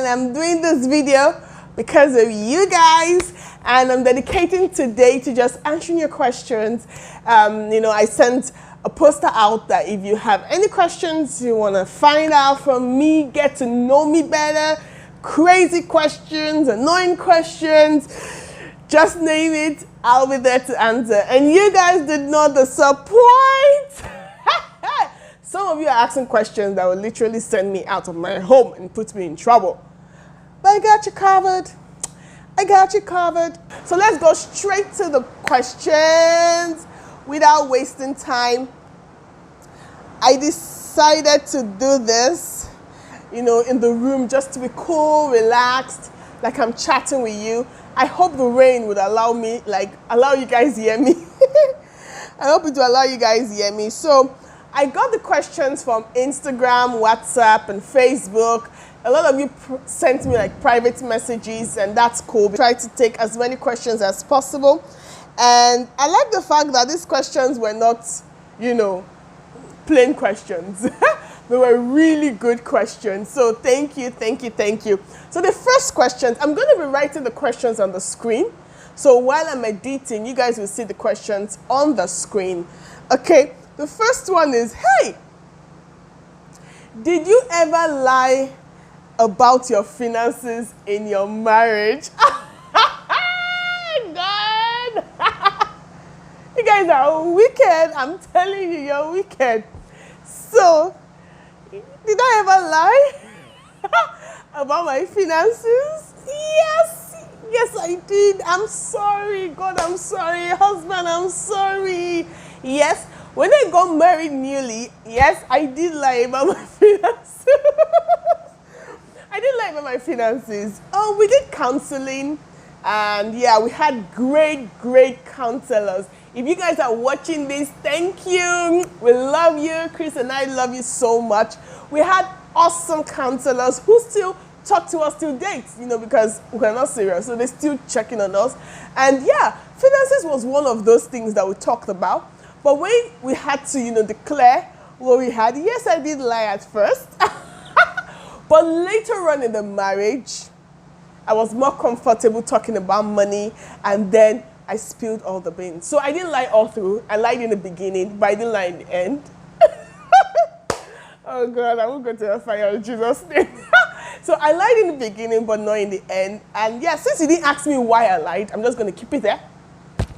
I'm doing this video because of you guys, and I'm dedicating today to just answering your questions. I sent a poster out that if you have any questions you want to find out from me, get to know me better, crazy questions, annoying questions, just name it, I'll be there to answer. And you guys did not disappoint. Some of you are asking questions that will literally send me out of my home and put me in trouble. But I got you covered. I got you covered. So let's go straight to the questions without wasting time. I decided to do this, in the room, just to be cool, relaxed, like I'm chatting with you. I hope the rain would allow you guys hear me. I hope it will allow you guys hear me. So I got the questions from Instagram, WhatsApp, and Facebook. A lot of you sent me private messages, and that's cool. We try to take as many questions as possible. And I like the fact that these questions were not, plain questions. They were really good questions. So thank you, thank you, thank you. So the first questions, I'm going to be writing the questions on the screen. So while I'm editing, you guys will see the questions on the screen. Okay, the first one is, hey, did you ever lie about your finances in your marriage? God! You guys are wicked. I'm telling you, you're wicked. So, did I ever lie about my finances? Yes, I did. I'm sorry. God, I'm sorry. Husband, I'm sorry. Yes, when I got married newly, yes, I did lie about my finances. I did lie about my finances. Oh, we did counseling, and yeah, we had great counselors. If you guys are watching this, thank you. We love you. Chris and I love you so much. We had awesome counselors who still talk to us till date, because we're not serious. So they're still checking on us. And yeah, finances was one of those things that we talked about. But when we had to, declare what we had, yes, I did lie at first. But later on in the marriage, I was more comfortable talking about money, and then I spilled all the beans. So I didn't lie all through. I lied in the beginning, but I didn't lie in the end. Oh God, I won't go to the fire in Jesus' name. So I lied in the beginning, but not in the end. And yeah, since you didn't ask me why I lied, I'm just going to keep it there.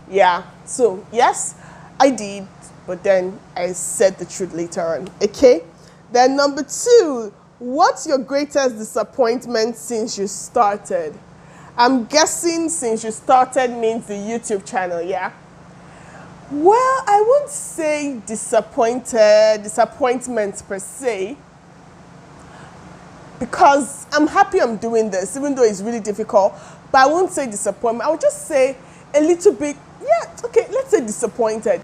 Yeah, so yes, I did, but then I said the truth later on. Okay? Then number 2, what's your greatest disappointment since you started? I'm guessing since you started means the YouTube channel, yeah? Well, I won't say disappointment per se, because I'm happy I'm doing this, even though it's really difficult, but I won't say disappointment. I would just say a little bit, yeah, okay, let's say disappointed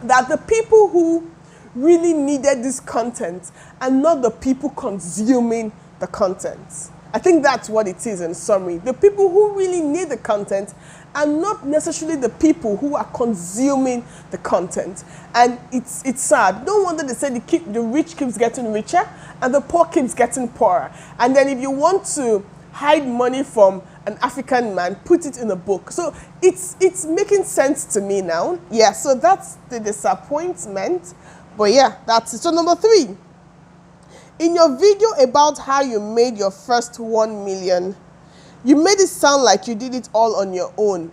that the people who really needed this content and not the people consuming the content. I think that's what it is in summary. The people who really need the content and not necessarily the people who are consuming the content. And it's sad. No wonder they say the rich keeps getting richer and the poor keeps getting poorer. And then if you want to hide money from an African man, put it in a book. So it's making sense to me now. Yeah, so that's the disappointment. But yeah, that's it. So number 3. In your video about how you made your first 1 million, you made it sound like you did it all on your own.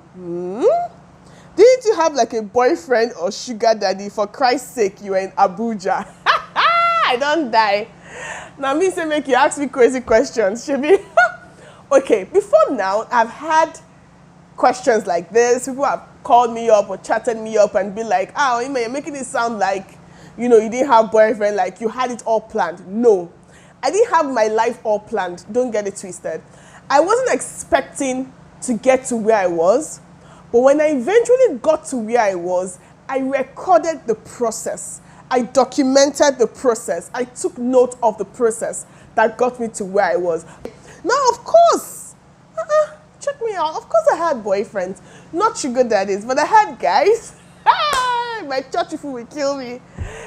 Didn't you have a boyfriend or sugar daddy? For Christ's sake, you were in Abuja. I don't die. Now me say make you ask me crazy questions, Shibi. Okay, before now, I've had questions like this. People have called me up or chatted me up and be like, oh, Uyime, you're making it sound like you didn't have boyfriend, like you had it all planned. No, I didn't have my life all planned. Don't get it twisted. I wasn't expecting to get to where I was, but when I eventually got to where I was, I recorded the process. I documented the process. I took note of the process that got me to where I was. Now, of course, check me out. Of course I had boyfriends, not sugar daddies, but I had guys. My church people will kill me.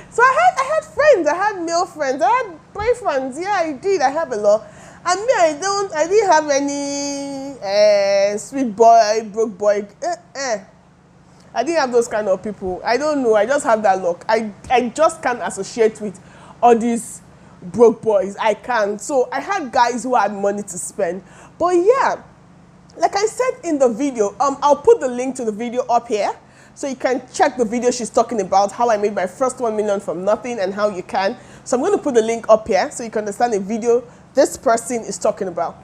So I had friends. I had male friends. I had boyfriends. Yeah, I did. I have a lot. And me, I didn't have any sweet boy, broke boy. I didn't have those kind of people. I don't know. I just have that luck. I just can't associate with all these broke boys. I can't. So I had guys who had money to spend. But yeah, like I said in the video, I'll put the link to the video up here. So you can check the video she's talking about, how I made my first 1 million from nothing and how you can. So I'm going to put the link up here so you can understand the video this person is talking about.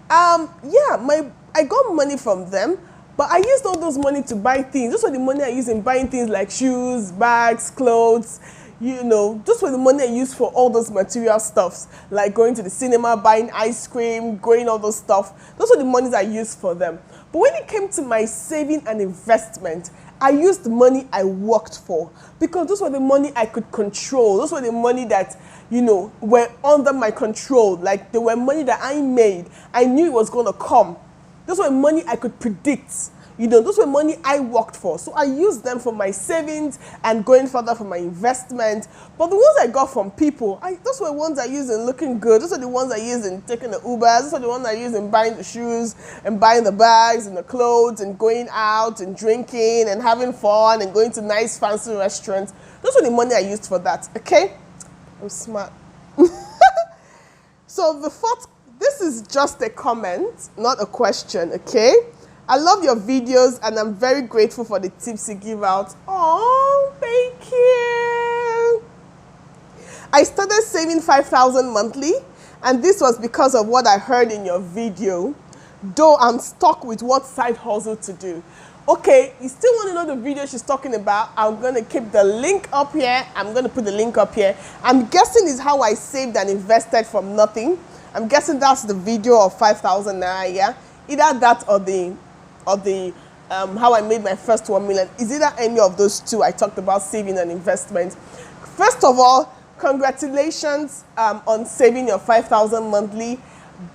Yeah, I got money from them, but I used all those money to buy things. Those were the money I used in buying things like shoes, bags, clothes, you know. Those were the money I used for all those material stuffs, like going to the cinema, buying ice cream, going all those stuff. Those were the monies I used for them. But when it came to my saving and investment, I used the money I worked for, because those were the money I could control. Those were the money that, you know, were under my control. Like, they were money that I made. I knew it was going to come. Those were money I could predict. You know, those were money I worked for. So I used them for my savings and going further for my investment. But the ones I got from people, those were ones I used in looking good. Those are the ones I used in taking the Ubers. Those are the ones I used in buying the shoes and buying the bags and the clothes and going out and drinking and having fun and going to nice fancy restaurants. Those were the money I used for that, okay? I'm smart. So this is just a comment, not a question, okay? I love your videos and I'm very grateful for the tips you give out. Oh, thank you. I started saving 5,000 monthly, and this was because of what I heard in your video, though I'm stuck with what side hustle to do. Okay, you still want to know the video she's talking about? I'm going to keep the link up here. I'm going to put the link up here. I'm guessing is how I saved and invested from nothing. I'm guessing that's the video of 5,000 naira, yeah? Either that or the how I made my first 1 million. Is either any of those two I talked about saving and investment. First of all, congratulations on saving your 5,000 monthly.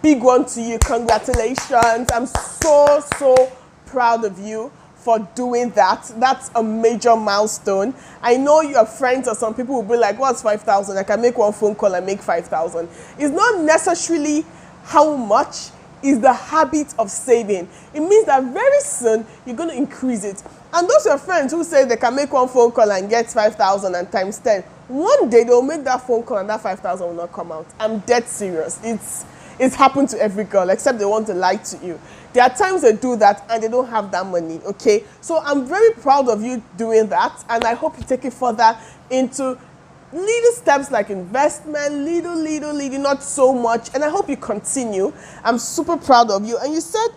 Big one to you. Congratulations. I'm so proud of you for doing that. That's a major milestone. I know your friends or some people will be like, what's 5,000? I can make one phone call and make 5,000. It's not necessarily how much, is the habit of saving. It means that very soon you're going to increase it. And those your friends who say they can make one phone call and get 5,000 and times 10, one day they'll make that phone call and that 5,000 will not come out. I'm dead serious. It's happened to every girl, except they want to lie to you. There are times they do that and they don't have that money, okay? So I'm very proud of you doing that, and I hope you take it further into little steps like investment, little, not so much, and I hope you continue. I'm super proud of you. And you said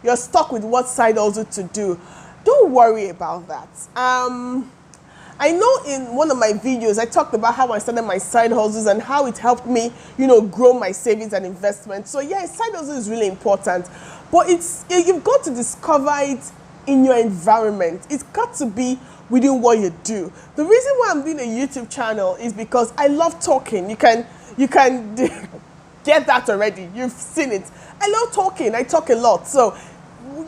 you're stuck with what side also to do. Don't worry about that. I know in one of my videos I talked about how I started my side hustles and how it helped me, you know, grow my savings and investment. So yeah, side hustle is really important, but you've got to discover it in your environment. It's got to be within what you do. The reason why I'm doing a YouTube channel is because I love talking. You can get that already. You've seen it. I love talking. I talk a lot. So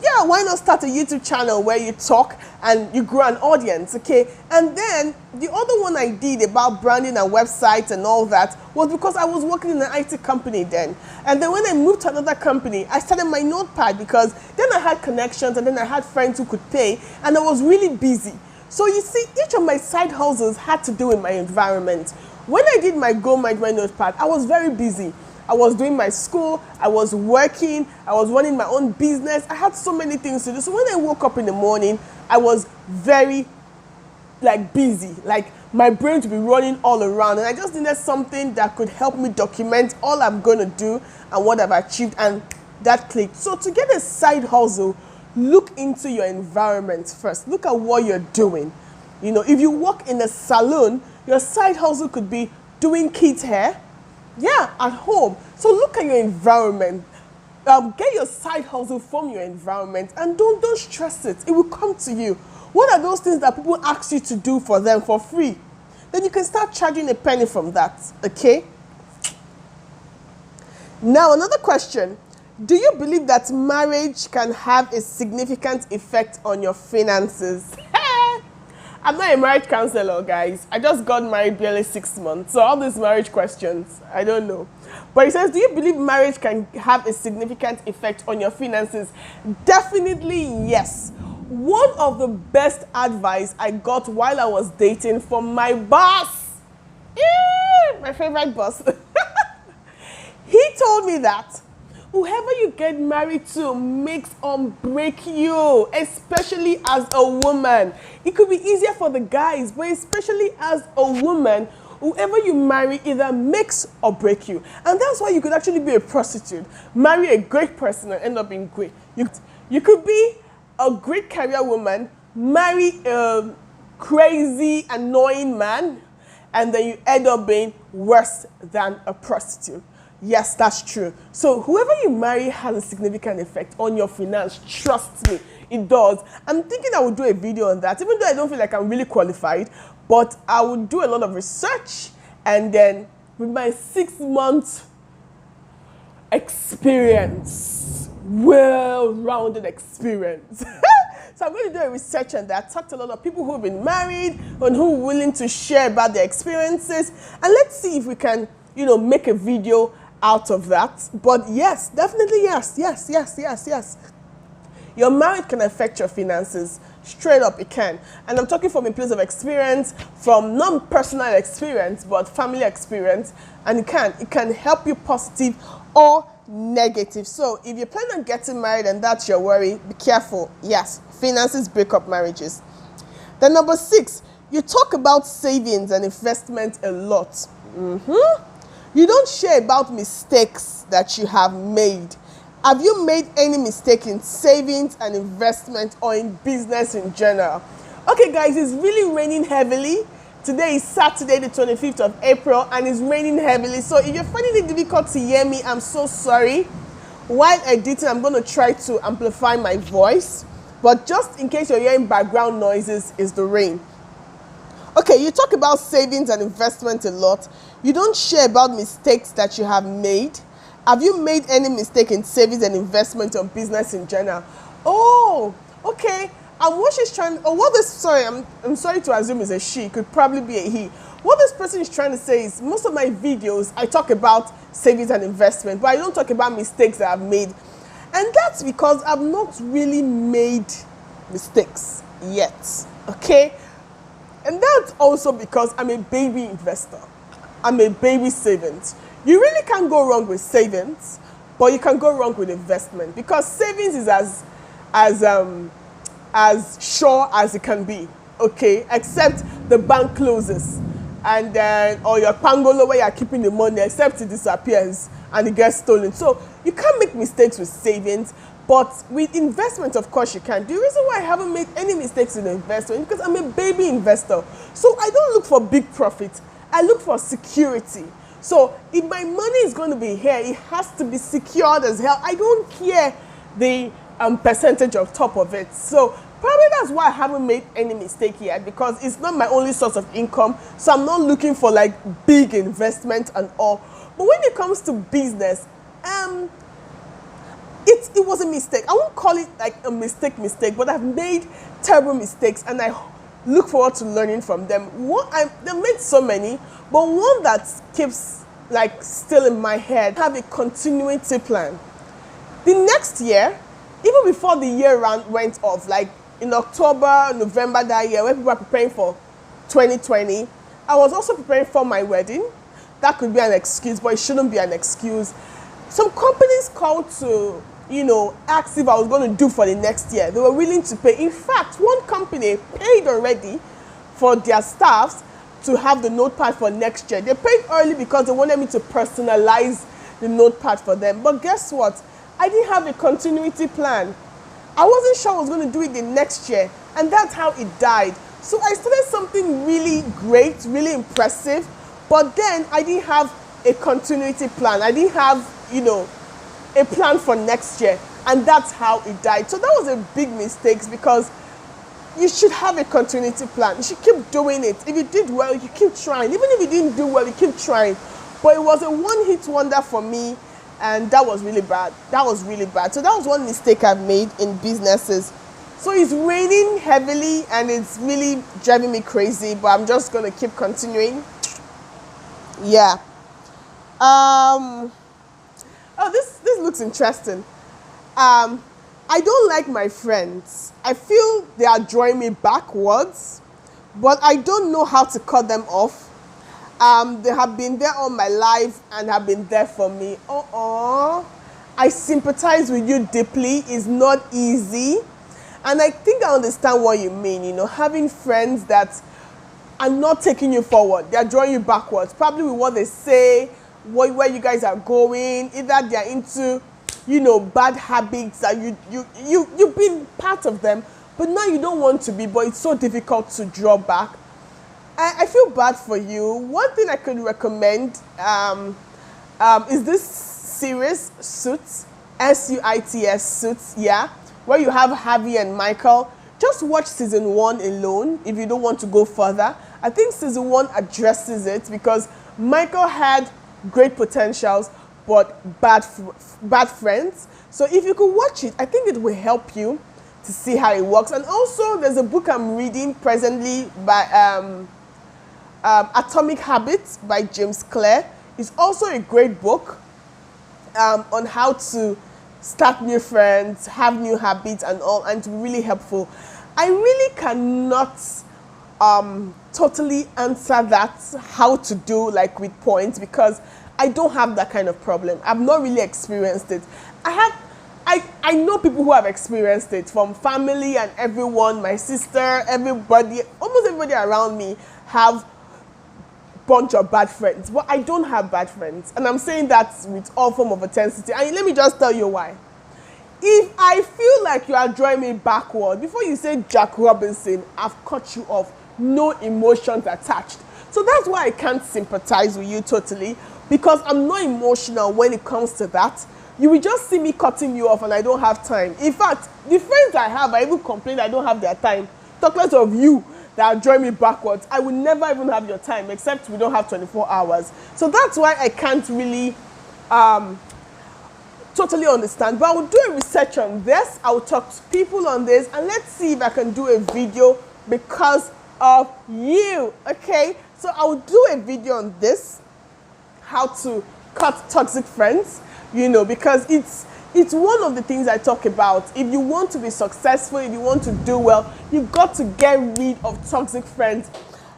yeah, why not start a YouTube channel where you talk and you grow an audience, okay? And then the other one I did about branding and websites and all that was because I was working in an IT company then. And then when I moved to another company, I started my notepad because then I had connections and then I had friends who could pay, and I was really busy. So you see, each of my side hustles had to do with my environment. When I did my Go Mind My Notepad, I was very busy. I was doing my school, I was working, I was running my own business. I had so many things to do. So when I woke up in the morning, I was very busy. Like my brain to be running all around. And I just needed something that could help me document all I'm going to do and what I've achieved. And that clicked. So to get a side hustle, look into your environment first. Look at what you're doing. You know, if you work in a salon, your side hustle could be doing kids' hair. Yeah, at home. So look at your environment. Get your side hustle from your environment and don't stress it. It will come to you. What are those things that people ask you to do for them for free? Then you can start charging a penny from that, okay? Now, another question. Do you believe that marriage can have a significant effect on your finances? I'm not a marriage counselor, guys. I just got married barely 6 months. So all these marriage questions, I don't know. But it says, do you believe marriage can have a significant effect on your finances? Definitely yes. One of the best advice I got while I was dating from my boss, my favorite boss, he told me that whoever you get married to makes or break you, especially as a woman. It could be easier for the guys, but especially as a woman, whoever you marry either makes or break you. And that's why you could actually be a prostitute, marry a great person and end up being great. You could be a great career woman, marry a crazy, annoying man, and then you end up being worse than a prostitute. Yes, that's true. So whoever you marry has a significant effect on your finance. Trust me, it does. I'm thinking I would do a video on that, even though I don't feel like I'm really qualified, but I would do a lot of research, and then with my 6 month experience, well-rounded experience. So I'm going to do a research on that, talk to a lot of people who have been married and who are willing to share about their experiences, and let's see if we can, make a video out of that. But yes, definitely yes. Your marriage can affect your finances. Straight up, it can. And I'm talking from a place of experience, from non-personal experience, but family experience. And it can help you positive or negative. So if you plan on getting married and that's your worry, be careful. Yes, finances break up marriages. Then number 6, you talk about savings and investment a lot. You don't share about mistakes that you have made. Have you made any mistake in savings and investment or in business in general? Okay, guys, it's really raining heavily. Today is Saturday, the 25th of April, and it's raining heavily. So if you're finding it difficult to hear me, I'm so sorry. While editing, I'm going to try to amplify my voice. But just in case you're hearing background noises, it's the rain. Okay, you talk about savings and investment a lot. You don't share about mistakes that you have made. Have you made any mistake in savings and investment or business in general? Oh, okay. And what she's trying, or what this, sorry, I'm sorry to assume is a she, could probably be a he. What this person is trying to say is, most of my videos, I talk about savings and investment, but I don't talk about mistakes that I've made. And that's because I've not really made mistakes yet, okay? And that's also because I'm a baby investor. I'm a baby savings. You really can't go wrong with savings, but you can go wrong with investment, because savings is as sure as it can be, okay? Except the bank closes, and then, or your pangolo where you're keeping the money, except it disappears and it gets stolen. So you can't make mistakes with savings, but with investment, of course you can. The reason why I haven't made any mistakes in investment is because I'm a baby investor. So I don't look for big profit. I look for security. So if my money is going to be here, it has to be secured as hell. I don't care the percentage of top of it. So probably that's why I haven't made any mistake yet, because it's not my only source of income. So I'm not looking for like big investment and all. But when it comes to business, it was a mistake. I won't call it like a mistake, but I've made terrible mistakes, and I look forward to learning from them. They've made so many, but one that keeps like still in my head, have a continuity plan. The next year, even before the year round went off, like in October, November that year, when people were preparing for 2020, I was also preparing for my wedding. That could be an excuse, but it shouldn't be an excuse. Some companies called to, ask if I was going to do for the next year. They were willing to pay. In fact, one company paid already for their staffs to have the notepad for next year. They paid early because they wanted me to personalize the notepad for them. But guess what? I didn't have a continuity plan. I wasn't sure I was going to do it the next year, and that's how it died. So I started something really great, really impressive, but then I didn't have a continuity plan. I didn't have, a plan for next year, and that's how it died. So that was a big mistake, because you should have a continuity plan. You should keep doing it. If you did well, you keep trying. Even if you didn't do well, you keep trying. But it was a one-hit wonder for me, and that was really bad. So that was one mistake I've made in businesses. So it's raining heavily and it's really driving me crazy, but I'm just gonna keep continuing. Yeah. Oh, this looks interesting. I don't like my friends. I feel they are drawing me backwards, but I don't know how to cut them off. They have been there all my life and have been there for me. I sympathize with you deeply. It's not easy. And I think I understand what you mean, having friends that are not taking you forward. They are drawing you backwards, probably with what they say, where you guys are going. Either they are into, bad habits that you've been part of them, but now you don't want to be, but it's so difficult to draw back. I feel bad for you. One thing I could recommend is this series, Suits, Suits, Suits, yeah, where you have Harvey and Michael. Just watch season 1 alone if you don't want to go further. I think season 1 addresses it because Michael had great potentials but bad friends. So if you could watch it, I think it will help you to see how it works. And also, there's a book I'm reading presently by Atomic Habits by James Clear. It's also a great book on how to start new friends, have new habits and all, and to be really helpful. I really cannot totally answer that, how to do like with points, because I don't have that kind of problem. I've not really experienced it. I know people who have experienced it, from family and everyone, my sister, everybody, almost everybody around me have bunch of bad friends, but I don't have bad friends, and I'm saying that with all form of intensity. And let me just tell you why. If I feel like you are drawing me backward, before you say Jack Robinson, I've cut you off. No emotions attached. So that's why I can't sympathize with you totally, because I'm not emotional when it comes to that. You will just see me cutting you off and I don't have time. In fact, the friends I have, I even complain I don't have their time. Talk less of you that are drawing me backwards. I will never even have your time, except we don't have 24 hours. So that's why I can't really totally understand. But I will do a research on this. I will talk to people on this, and let's see if I can do a video because of you. Okay? So I will do a video on this, how to cut toxic friends, because it's one of the things I talk about. If you want to be successful, if you want to do well, you've got to get rid of toxic friends.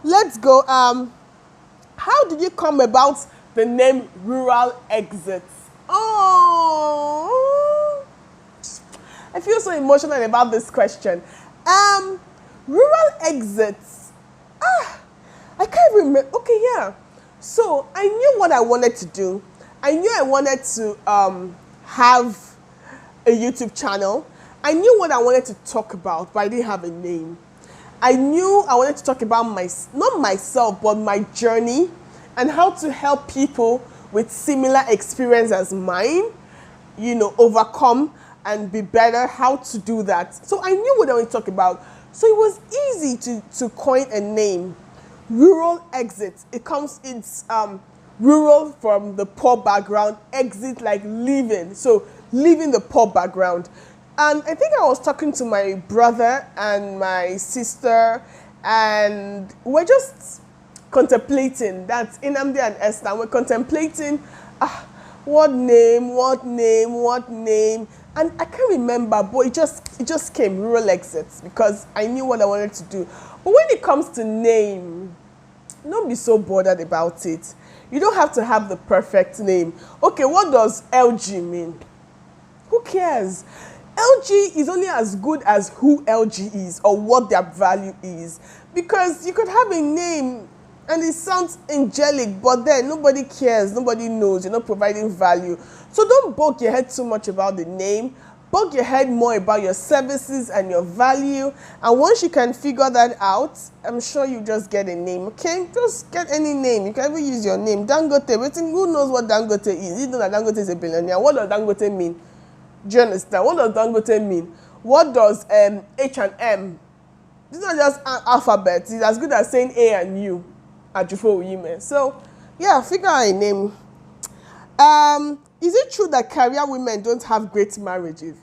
Let's go. How did you come about the name Rural Exits? Oh, I feel so emotional about this question. Rural Exits. I can't remember. Okay, yeah. So I knew what I wanted to do. I knew I wanted to have a YouTube channel. I knew what I wanted to talk about, but I didn't have a name. I knew I wanted to talk about not myself, but my journey and how to help people with similar experience as mine, overcome and be better, how to do that. So I knew what I wanted to talk about. So it was easy to coin a name, Rural Exits. It's rural from the poor background, exit like leaving. So leaving the poor background. And I think I was talking to my brother and my sister, and we're just contemplating that, Inamdi and Esther, we're contemplating what name, and I can't remember, but it just came, Rural Exits, because I knew what I wanted to do. But when it comes to name, don't be so bothered about it. You don't have to have the perfect name. Okay, what does LG mean? Who cares? LG is only as good as who LG is or what their value is. Because you could have a name and it sounds angelic, but then nobody cares, nobody knows, you're not providing value. So don't bog your head too much about the name. Bog your head more about your services and your value. And once you can figure that out, I'm sure you just get a name, okay? Just get any name. You can even use your name. Dangote. Who knows what Dangote is? You know that Dangote is a billionaire. What does Dangote mean? Do you understand? What does Dangote mean? What does H&M? It's not just an alphabet. It's as good as saying A and U at Uyime. So, yeah, figure out a name. Is it true that career women don't have great marriages?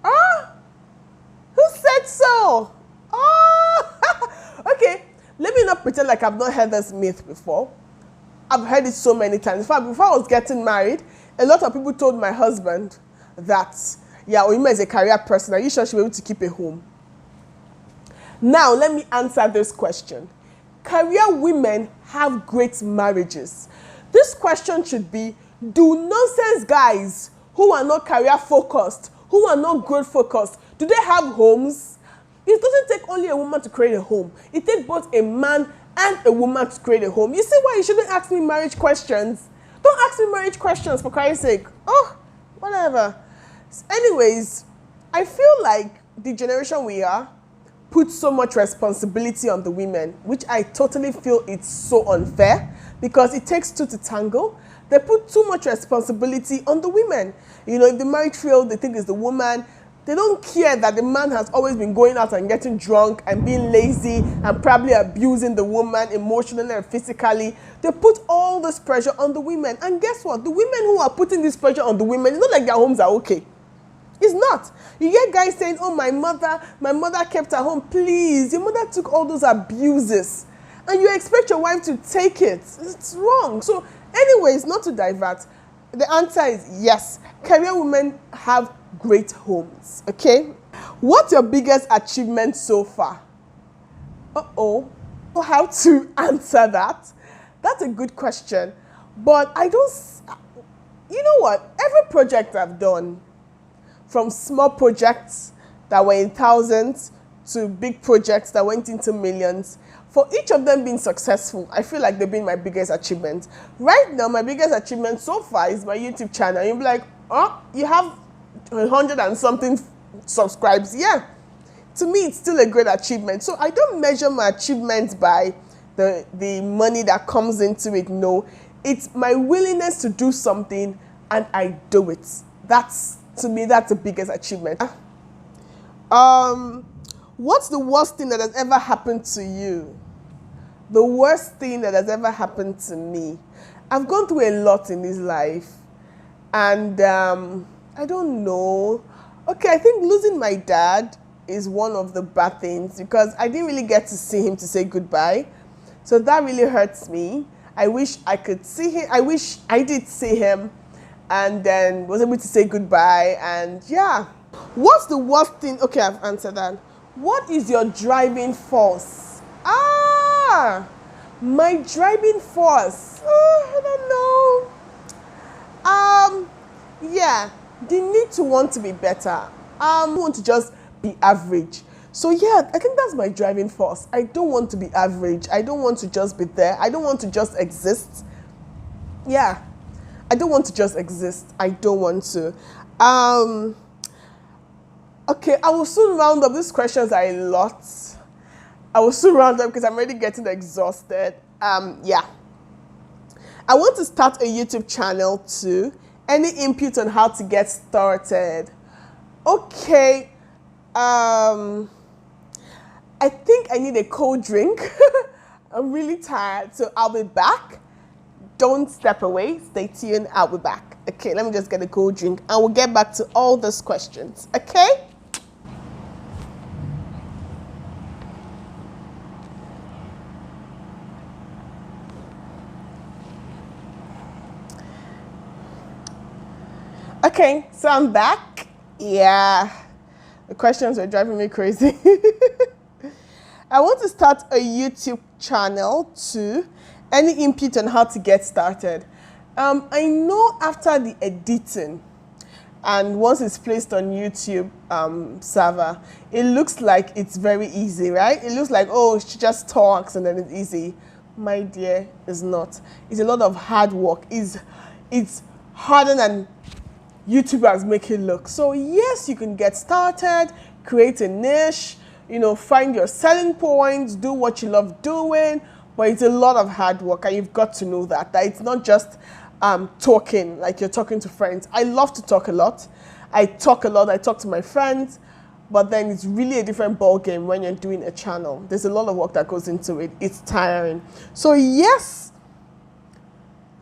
Who said it so? Oh, okay. Let me not pretend like I've not heard this myth before. I've heard it so many times. In fact, before I was getting married, a lot of people told my husband that, yeah, Uyime is a career person. Are you sure she'll be able to keep a home? Now, let me answer this question. Career women have great marriages. This question should be, do nonsense guys who are not career focused, who are not growth focused, do they have homes? It doesn't take only a woman to create a home. It takes both a man and a woman to create a home. You see why you shouldn't ask me marriage questions? Don't ask me marriage questions, for Christ's sake. Oh, whatever. Anyways, I feel like the generation we are puts so much responsibility on the women, which I totally feel it's so unfair because it takes two to tango. They put too much responsibility on the women. You know, if the marriage failed, they think it's the woman. They don't care that the man has always been going out and getting drunk and being lazy and probably abusing the woman emotionally and physically. They put all this pressure on the women. And guess what? The women who are putting this pressure on the women, it's not like their homes are okay. It's not. You get guys saying, oh, my mother kept her home. Please, your mother took all those abuses. And you expect your wife to take it. It's wrong. So anyways, not to divert, the answer is yes. Career women have great homes, okay? What's your biggest achievement so far? Uh-oh. How to answer that? That's a good question. But I don't, you know what? Every project I've done, from small projects that were in thousands to big projects that went into millions, for each of them being successful, I feel like they've been my biggest achievement. Right now, my biggest achievement so far is my YouTube channel. You'll be like, oh, you have 100 and something subscribes. Yeah, to me, it's still a great achievement. So I don't measure my achievements by the money that comes into it. No, it's my willingness to do something and I do it. To me, that's the biggest achievement. What's the worst thing that has ever happened to you? The worst thing that has ever happened to me. I've gone through a lot in this life. And I don't know. Okay, I think losing my dad is one of the bad things because I didn't really get to see him to say goodbye. So that really hurts me. I wish I could see him. I wish I did see him and then was able to say goodbye. And yeah. What's the worst thing? Okay, I've answered that. What is your driving force? My driving force. I don't know. Yeah, the need to want to be better. I want to just be average. So yeah, I think that's my driving force. I don't want to be average. I don't want to just be there. I don't want to just exist. Yeah, I don't want to just exist. I don't want to. Okay, I will soon round up. These questions are a lot. I will soon round up because I'm already getting exhausted. Yeah. I want to start a YouTube channel too. Any input on how to get started? Okay. I think I need a cold drink. I'm really tired, so I'll be back. Don't step away. Stay tuned. I'll be back. Okay, let me just get a cold drink and we'll get back to all those questions. Okay? Okay, so I'm back. Yeah, the questions were driving me crazy. I want to start a YouTube channel too. Any input on how to get started? I know after the editing and once it's placed on YouTube server, it looks like it's very easy, right? It looks like, oh, she just talks and then it's easy. My dear, it's not. It's a lot of hard work. It's harder than YouTubers make it look. So yes, you can get started, create a niche, find your selling points, do what you love doing, but it's a lot of hard work and you've got to know that it's not just talking like you're talking to friends. I love to talk a lot. I talk a lot. I talk to my friends, but then it's really a different ball game when you're doing a channel. There's a lot of work that goes into it. It's tiring. So yes,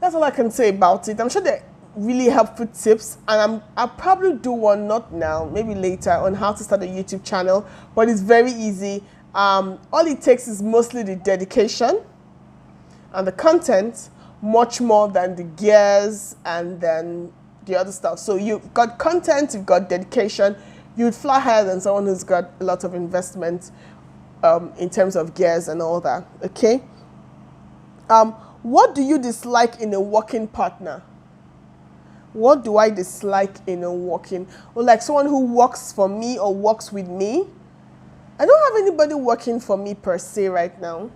that's all I can say about it. I'm sure that really helpful tips, and I'll probably do one, not now, maybe later, on how to start a YouTube channel, but it's very easy. All it takes is mostly the dedication and the content, much more than the gears and then the other stuff. So you've got content, you've got dedication, you'd fly higher than someone who's got a lot of investment in terms of gears and all that, okay? What do you dislike in a working partner? What do I dislike in a working? Well, like someone who works for me or works with me. I don't have anybody working for me per se right now,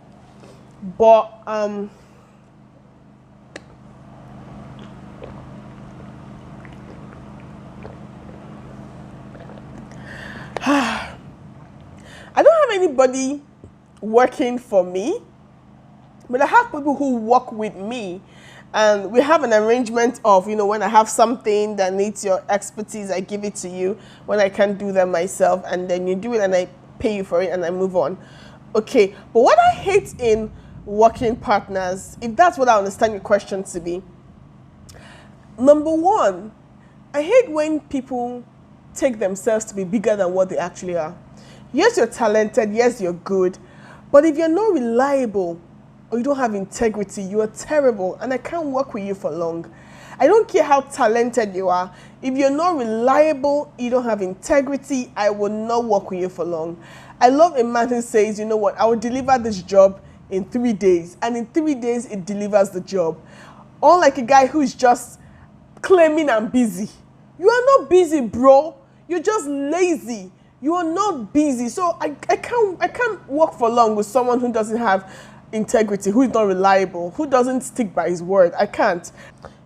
but I don't have anybody working for me, but I have people who work with me, and we have an arrangement of, when I have something that needs your expertise, I give it to you. When I can't do that myself, and then you do it and I pay you for it and I move on. Okay, but what I hate in working partners, if that's what I understand your question to be, number one, I hate when people take themselves to be bigger than what they actually are. Yes, you're talented, yes, you're good, but if you're not reliable or you don't have integrity, you are terrible, and I can't work with you for long. I don't care how talented you are. If you're not reliable, you don't have integrity, I will not work with you for long. I love a man who says, you know what, I will deliver this job in 3 days, and in 3 days it delivers the job. Unlike a guy who's just claiming I'm busy. You are not busy, bro. You're just lazy. You are not busy. So I can't work for long with someone who doesn't have integrity, who is not reliable, who doesn't stick by his word. I can't.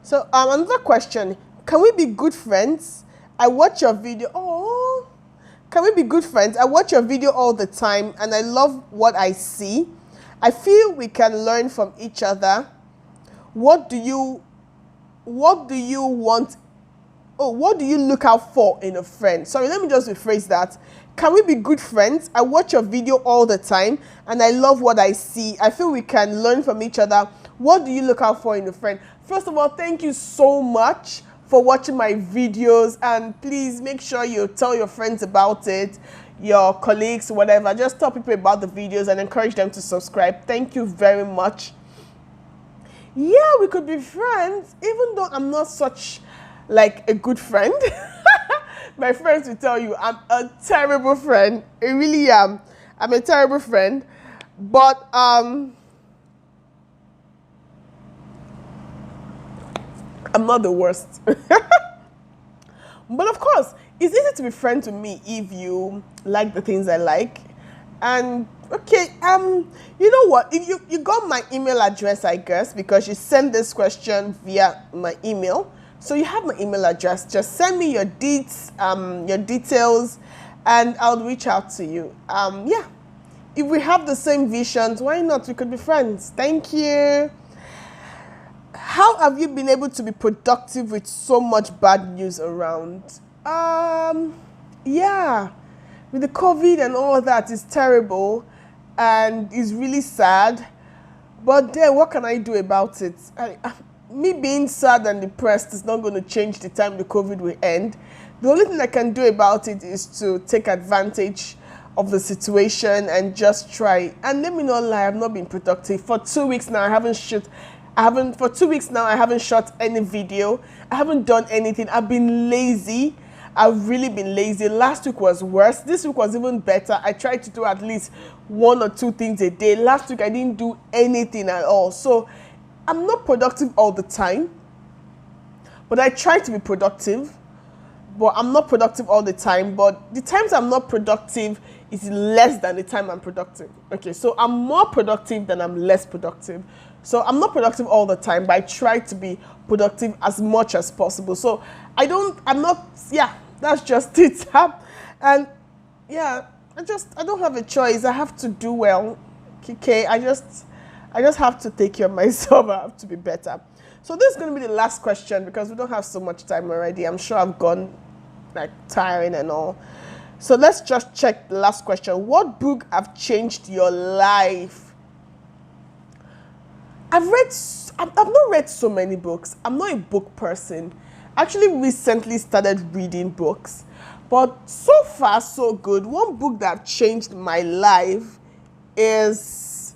So another question, can we be good friends? I watch your video. Oh, can we be good friends? I watch your video all the time and I love what I see. I feel we can learn from each other. What do you want? Oh, what do you look out for in a friend? Sorry, let me just rephrase that. Can we be good friends? I watch your video all the time and I love what I see. I feel we can learn from each other. What do you look out for in a friend? First of all, thank you so much for watching my videos, and please make sure you tell your friends about it, your colleagues, whatever. Just tell people about the videos and encourage them to subscribe. Thank you very much. Yeah, we could be friends, even though I'm not such like a good friend. My friends will tell you I'm a terrible friend. I really am. I'm a terrible friend. But I'm not the worst. But of course, it's easy to be friends with me if you like the things I like. And okay, you know what? If you got my email address, I guess, because you sent this question via my email. So you have my email address. Just send me your details, and I'll reach out to you. Yeah, if we have the same visions, why not? We could be friends. Thank you. How have you been able to be productive with so much bad news around? Yeah, with the COVID and all that, it's terrible, and it's really sad. But then, what can I do about it? Me being sad and depressed is not going to change the time the COVID will end. The only thing I can do about it is to take advantage of the situation and just try. And let me not lie, I've not been productive. For 2 weeks now, I haven't shot any video. I haven't done anything. I've been lazy. I've really been lazy. Last week was worse. This week was even better. I tried to do at least 1 or 2 things a day. Last week, I didn't do anything at all. So I'm not productive all the time, but I try to be productive, but I'm not productive all the time. But the times I'm not productive is less than the time I'm productive. Okay, so I'm more productive than I'm less productive. So I'm not productive all the time, but I try to be productive as much as possible. So that's just it. And yeah, I don't have a choice. I have to do well. Okay, I just have to take care of myself. I have to be better. So this is going to be the last question because we don't have so much time already. I'm sure I've gone like tiring and all. So let's just check the last question. What book have changed your life? I've not read so many books. I'm not a book person. Actually recently started reading books, but so far so good. One book that changed my life is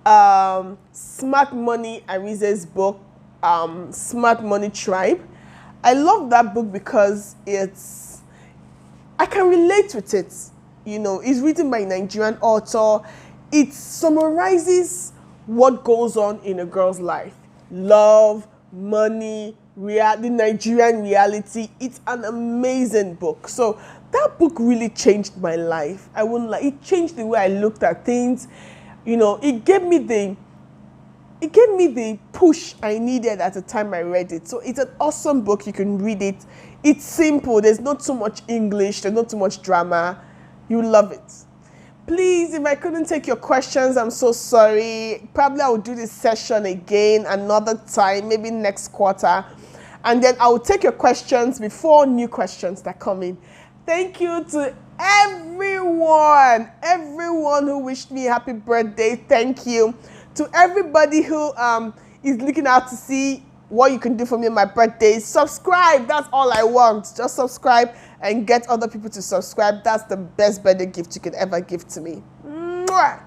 Smart Money Arize's book, Smart Money Tribe. I love that book because I can relate with it. You know, it's written by a Nigerian author. It summarizes what goes on in a girl's life. Love, money, the Nigerian reality. It's an amazing book. So that book really changed my life. I wouldn't lie. It changed the way I looked at things. You know, it gave me the push I needed at the time I read it. So it's an awesome book. You can read it. It's simple. There's not too much English. There's not too much drama. You love it. Please, if I couldn't take your questions, I'm so sorry. Probably I will do this session again another time, maybe next quarter. And then I will take your questions before new questions that come in. Thank you to everyone who wished me a happy birthday. Thank you. To everybody who is looking out to see what you can do for me on my birthday, subscribe. That's all I want. Just subscribe and get other people to subscribe. That's the best birthday gift you could ever give to me. Mwah!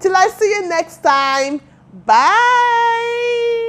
Till I see you next time. Bye.